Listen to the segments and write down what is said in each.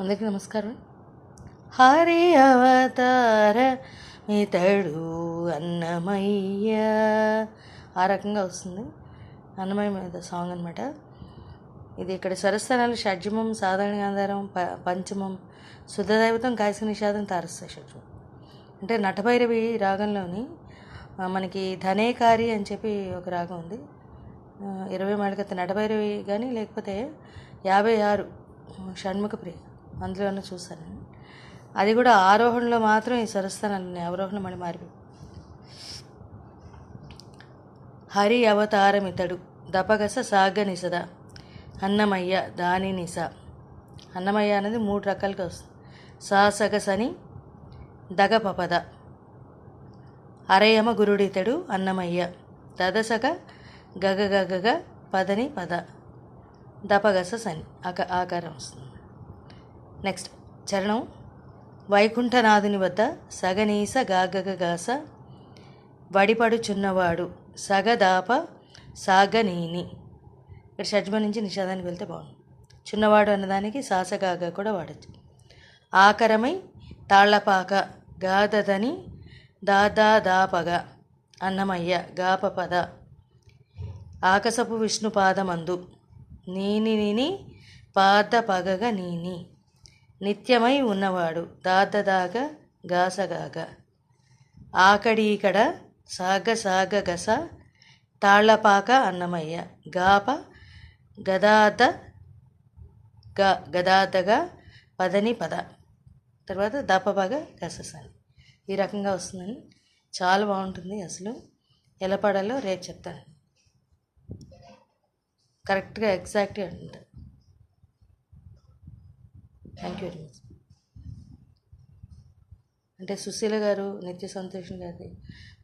అందరికీ నమస్కారం. హరి అవతార మితడు అన్నమయ్య, ఆ రకంగా వస్తుంది. అన్నమయ్య మీద సాంగ్ అనమాట ఇది. ఇక్కడ స్వరస్థానాలు షడ్జమం, సాధారణ గాంధారం, పంచమం, శుద్ధదైవతం, కాశీ నిషాదం, తారస షడ్జమం. అంటే నటభైరవి రాగంలోని మనకి ధనేకారి అని చెప్పి ఒక రాగం ఉంది. 20 మేళకత్తి నటభైరవి కానీ లేకపోతే 56 షణ్ముఖ ప్రియ అందులోనే చూస్తాను. అది కూడా ఆరోహణలో మాత్రం ఈ స్వరస్థానాలు ఉన్నాయి, అవరోహణ మళ్ళీ మారిపోయి. హరి అవతారమితడు దపగస సాగ నిసద అన్నమయ్య దాని నిస. అన్నమయ్య అనేది 3 రకాలుగా వస్తుంది. సాసగసని దగపపద అరయమ గురుడితడు అన్నమయ్య దదసగ గగగగ పదని పద దపగస సని ఆకారం వస్తుంది. నెక్స్ట్ చరణం. వైకుంఠనాథుని వద్ద సగనీస గాగగాస వడిపడుచున్నవాడు సగదాప సాగనీని. ఇక్కడ షడ్జమ నుంచి నిషాదానికి వెళ్తే బాగుంది. చున్నవాడు అన్నదానికి సాసగాగా కూడా వాడచ్చు. ఆకరమై తాళ్లపాక గాదని దాదాదాపగా అన్నమయ్య గాపపద ఆకసపు విష్ణుపాదమందు నీని పాద పగగ నీని నిత్యమై ఉన్నవాడు దాదదాగ గాసగాగ ఆకడీకడ సాగ సాగ గస తాళ్లపాక అన్నమయ్య గాప గదాదగా పదని పద తర్వాత దపపగ గససని. ఈ రకంగా వస్తుందని చాలా బాగుంటుంది. అసలు ఎలా పాడాలో రేపు చెప్తాను. కరెక్ట్గా ఎగ్జాక్ట్గా ఉంటుంది. Thank you very much. అంటే సుశీల గారు, నిత్య సంతోషం గారి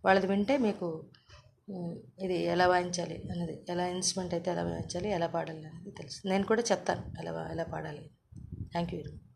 వాళ్ళది వింటే మీకు ఇది ఎలా వాయించాలి అనేది, ఎలా ఇన్స్ట్రుమెంట్ అయితే ఎలా వాయించాలి, ఎలా పాడాలి అనేది తెలుసు. నేను కూడా చెప్తాను ఎలా పాడాలి. Thank you very much.